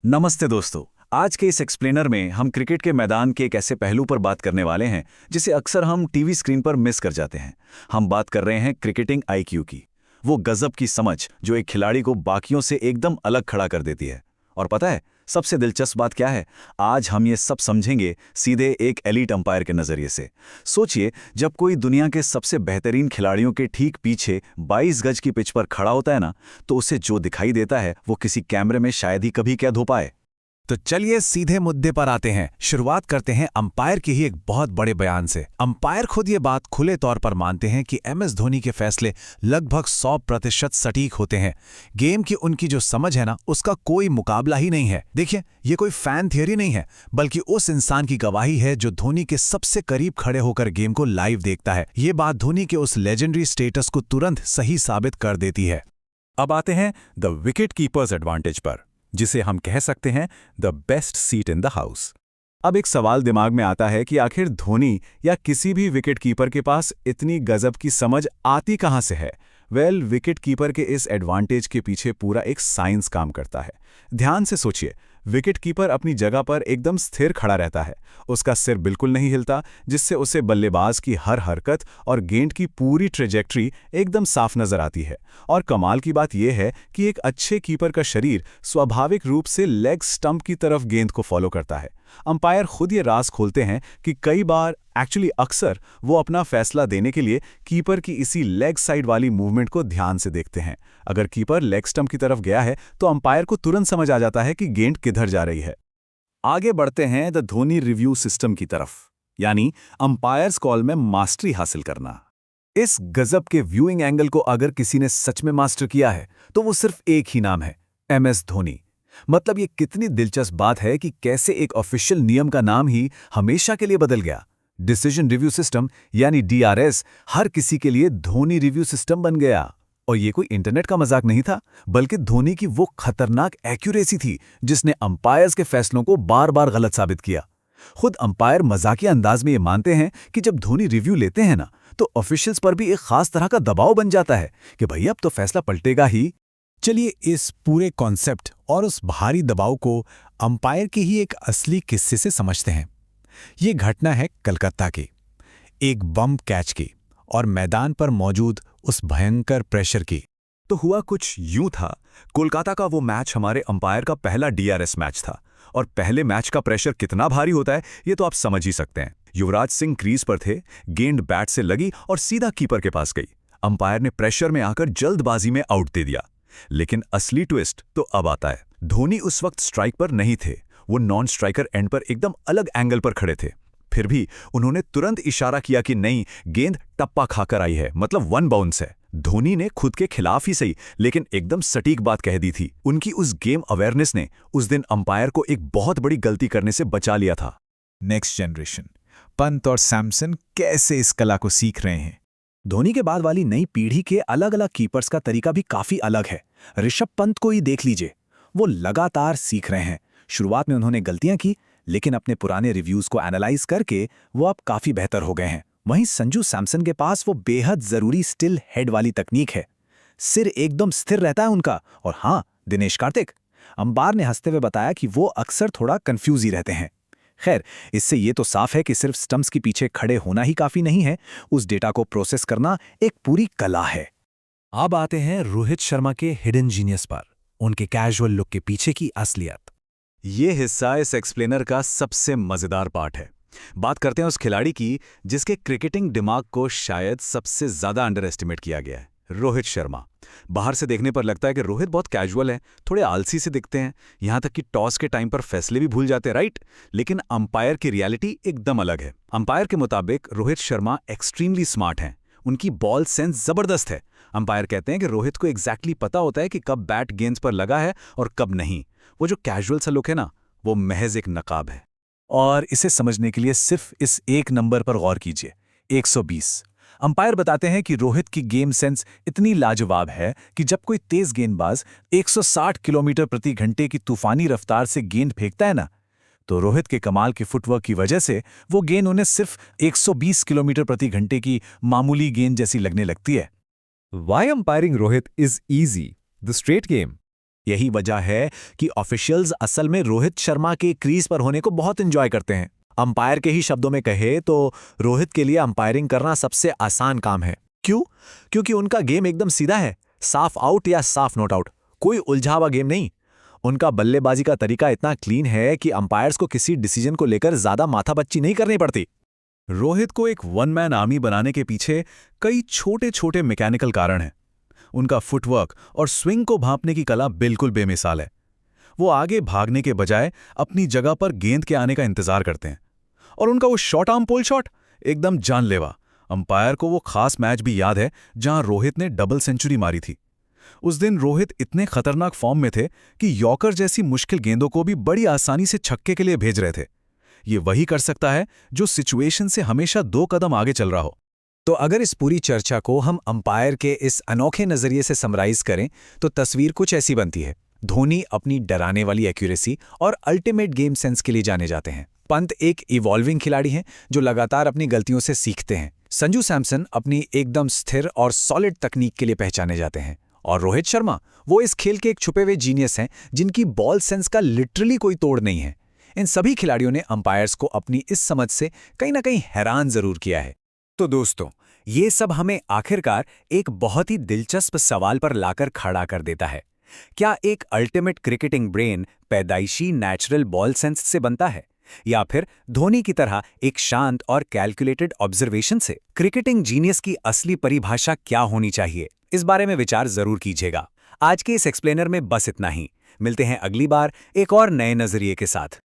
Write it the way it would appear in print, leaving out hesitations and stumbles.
नमस्ते दोस्तों। आज के इस एक्सप्लेनर में हम क्रिकेट के मैदान के एक ऐसे पहलू पर बात करने वाले हैं जिसे अक्सर हम टीवी स्क्रीन पर मिस कर जाते हैं। हम बात कर रहे हैं क्रिकेटिंग आईक्यू की, वो गजब की समझ जो एक खिलाड़ी को बाकियों से एकदम अलग खड़ा कर देती है। और पता है सबसे दिलचस्प बात क्या है? आज हम ये सब समझेंगे सीधे एक एलीट अंपायर के नजरिए से। सोचिए, जब कोई दुनिया के सबसे बेहतरीन खिलाड़ियों के ठीक पीछे 22 गज की पिच पर खड़ा होता है ना, तो उसे जो दिखाई देता है वो किसी कैमरे में शायद ही कभी कैद हो पाए। तो चलिए सीधे मुद्दे पर आते हैं। शुरुआत करते हैं अंपायर के ही एक बहुत बड़े बयान से। अंपायर खुद ये बात खुले तौर पर मानते हैं कि एमएस धोनी के फैसले लगभग 100% सटीक होते हैं। गेम की उनकी जो समझ है ना, उसका कोई मुकाबला ही नहीं है। देखिए, ये कोई फैन थियरी नहीं है, बल्कि उस इंसान की गवाही है जो धोनी के सबसे करीब खड़े होकर गेम को लाइव देखता है। ये बात धोनी के उस लेजेंडरी स्टेटस को तुरंत सही साबित कर देती है। अब आते हैं द विकेट कीपर्स एडवांटेज पर, जिसे हम कह सकते हैं the best seat in the house. अब एक सवाल दिमाग में आता है कि आखिर धोनी या किसी भी विकेट कीपर के पास इतनी गजब की समझ आती कहां से है? विकेट कीपर के इस एडवांटेज के पीछे पूरा एक साइंस काम करता है। ध्यान से सोचिए, विकेट कीपर अपनी जगह पर एकदम स्थिर खड़ा रहता है। उसका सिर बिल्कुल नहीं हिलता, जिससे उसे बल्लेबाज की हर हरकत और गेंद की पूरी ट्रेजेक्ट्री एकदम साफ नजर आती है। और कमाल की बात यह है कि एक अच्छे कीपर का शरीर स्वाभाविक रूप से लेग स्टंप की तरफ गेंद को फॉलो करता है। अंपायर खुद ये राज खोलते हैं कि कई बार अक्सर वो अपना फैसला देने के लिए कीपर की इसी लेग साइड वाली मूवमेंट को ध्यान से देखते हैं। अगर कीपर लेग स्टंप की तरफ गया है तो अंपायर को तुरंत समझ आ जाता है कि गेंद किधर जा रही है। आगे बढ़ते हैं द धोनी रिव्यू सिस्टम की तरफ, यानी अंपायर्स कॉल में मास्टरी हासिल करना। इस गजब के व्यूइंग एंगल को अगर किसी ने सच में मास्टर किया है तो वो सिर्फ एक ही नाम है, एमएस धोनी। मतलब ये कितनी दिलचस्प बात है कि कैसे एक ऑफिशियल नियम का नाम ही हमेशा के लिए बदल गया। डिसीजन रिव्यू सिस्टम यानी डीआरएस हर किसी के लिए धोनी रिव्यू सिस्टम बन गया। और ये कोई इंटरनेट का मजाक नहीं था, बल्कि धोनी की वो खतरनाक एक्यूरेसी थी जिसने अंपायर्स के फैसलों को बार बार गलत साबित किया। खुद अंपायर मजाकिया अंदाज में ये मानते हैं कि जब धोनी रिव्यू लेते हैं ना, तो ऑफिशियल्स पर भी एक खास तरह का दबाव बन जाता है कि भैया अब तो फैसला पलटेगा ही। चलिए इस पूरे कॉन्सेप्ट और उस भारी दबाव को अंपायर के ही एक असली किस्से से समझते हैं। ये घटना है कलकत्ता की, एक बम कैच की और मैदान पर मौजूद उस भयंकर प्रेशर की। तो हुआ कुछ यूं था, कोलकाता का वो मैच हमारे अंपायर का पहला डीआरएस मैच था। और पहले मैच का प्रेशर कितना भारी होता है ये तो आप समझ ही सकते हैं। युवराज सिंह क्रीज पर थे, गेंद बैट से लगी और सीधा कीपर के पास गई। अंपायर ने प्रेशर में आकर जल्दबाजी में आउट दे दिया। लेकिन असली ट्विस्ट तो अब आता है। धोनी उस वक्त स्ट्राइक पर नहीं थे, वो नॉन स्ट्राइकर एंड पर एकदम अलग एंगल पर खड़े थे। फिर भी उन्होंने तुरंत इशारा किया कि नहीं, गेंद टप्पा खाकर आई है, मतलब वन बाउंस है। धोनी ने खुद के खिलाफ ही सही, लेकिन एकदम सटीक बात कह दी थी। उनकी उस गेम अवेयरनेस ने उस दिन अंपायर को एक बहुत बड़ी गलती करने से बचा लिया था। नेक्स्ट जनरेशन पंत और सैमसन कैसे इस कला को सीख रहे हैं? धोनी के बाद वाली नई पीढ़ी के अलग अलग कीपर्स का तरीका भी काफी अलग है। ऋषभ पंत को ही देख लीजिए, वो लगातार सीख रहे हैं। शुरुआत में उन्होंने गलतियां की, लेकिन अपने पुराने रिव्यूज को एनालाइज करके वो अब काफी बेहतर हो गए हैं। वहीं संजू सैमसन के पास वो बेहद जरूरी स्टिल हेड वाली तकनीक है। सिर एकदम स्थिर रहता है उनका। और हाँ, दिनेश कार्तिक, अंबार ने हंसते हुए बताया कि वो अक्सर थोड़ा कंफ्यूज ही रहते हैं। खैर, इससे ये तो साफ है कि सिर्फ स्टंप्स के पीछे खड़े होना ही काफी नहीं है, उस डेटा को प्रोसेस करना एक पूरी कला है। अब आते हैं रोहित शर्मा के हिडन जीनियस पर, उनके कैजुअल लुक के पीछे की असलियत। ये हिस्सा इस एक्सप्लेनर का सबसे मजेदार पार्ट है। बात करते हैं उस खिलाड़ी की जिसके क्रिकेटिंग दिमाग को शायद सबसे ज्यादा अंडर एस्टिमेट किया गया है, रोहित शर्मा। बाहर से देखने पर लगता है कि रोहित बहुत कैजुअल है, थोड़े आलसी से दिखते हैं, यहां तक कि टॉस के टाइम पर फैसले भी भूल जाते हैं, राइट? लेकिन अंपायर की रियलिटी एकदम अलग है। अंपायर के मुताबिक रोहित शर्मा एक्सट्रीमली स्मार्ट हैं, उनकी बॉल सेंस जबरदस्त है। अंपायर कहते हैं कि रोहित को एग्जैक्टली पता होता है कि कब बैट गेंद पर लगा है और कब नहीं। वो जो कैजुअल सा लुक है ना, वो महज एक नकाब है। और इसे समझने के लिए सिर्फ इस एक नंबर पर गौर कीजिए, 120। अंपायर बताते हैं कि रोहित की गेम सेंस इतनी लाजवाब है कि जब कोई तेज गेंदबाज 160 किलोमीटर प्रति घंटे की तूफानी रफ्तार से गेंद फेंकता है ना, तो रोहित के कमाल के फुटवर्क की वजह से वो गेंद उन्हें सिर्फ 120 किलोमीटर प्रति घंटे की मामूली गेंद जैसी लगने लगती है। Why umpiring Rohit is easy? The straight game. यही वजह है कि ऑफिशियल्स असल में रोहित शर्मा के क्रीज पर होने को बहुत एंजॉय करते हैं। अंपायर के ही शब्दों में कहे तो रोहित के लिए अंपायरिंग करना सबसे आसान काम है। क्यों? क्योंकि उनका गेम एकदम सीधा है, साफ आउट या साफ नॉट आउट, कोई उलझा हुआ गेम नहीं। उनका बल्लेबाजी का तरीका इतना क्लीन है कि अंपायर्स को किसी डिसीजन को लेकर ज्यादा माथापच्ची नहीं करनी पड़ती। रोहित को एक वन मैन आर्मी बनाने के पीछे कई छोटे छोटे मैकेनिकल कारण हैं। उनका फुटवर्क और स्विंग को भांपने की कला बिल्कुल बेमिसाल है। वो आगे भागने के बजाय अपनी जगह पर गेंद के आने का इंतजार करते हैं, और उनका वो शॉर्ट आर्म पुल शॉट एकदम जानलेवा। अंपायर को वो खास मैच भी याद है जहां रोहित ने डबल सेंचुरी मारी थी। उस दिन रोहित इतने खतरनाक फॉर्म में थे कि यॉर्कर जैसी मुश्किल गेंदों को भी बड़ी आसानी से छक्के के लिए भेज रहे थे। ये वही कर सकता है जो सिचुएशन से हमेशा 2 कदम आगे चल रहा हो। तो अगर इस पूरी चर्चा को हम अंपायर के इस अनोखे नजरिए से समराइज करें तो तस्वीर कुछ ऐसी बनती है। धोनी अपनी डराने वाली एक्यूरेसी और अल्टीमेट गेम सेंस के लिए जाने जाते हैं। पंत एक इवॉल्विंग खिलाड़ी हैं जो लगातार अपनी गलतियों से सीखते हैं। संजू सैमसन अपनी एकदम स्थिर और सॉलिड तकनीक के लिए पहचाने जाते हैं। और रोहित शर्मा वो इस खेल के एक छुपे हुए जीनियस हैं जिनकी बॉल सेंस का लिटरली कोई तोड़ नहीं है। इन सभी खिलाड़ियों ने अंपायर्स को अपनी इस समझ से कहीं ना कहीं हैरान जरूर किया है। तो दोस्तों, ये सब हमें आखिरकार एक बहुत ही दिलचस्प सवाल पर लाकर खड़ा कर देता है। क्या एक अल्टीमेट क्रिकेटिंग ब्रेन पैदाइशी नेचुरल बॉल सेंस से बनता है, या फिर धोनी की तरह एक शांत और कैलकुलेटेड ऑब्जर्वेशन से? क्रिकेटिंग जीनियस की असली परिभाषा क्या होनी चाहिए, इस बारे में विचार जरूर कीजिएगा। आज के इस एक्सप्लेनर में बस इतना ही। मिलते हैं अगली बार एक और नए नजरिए के साथ।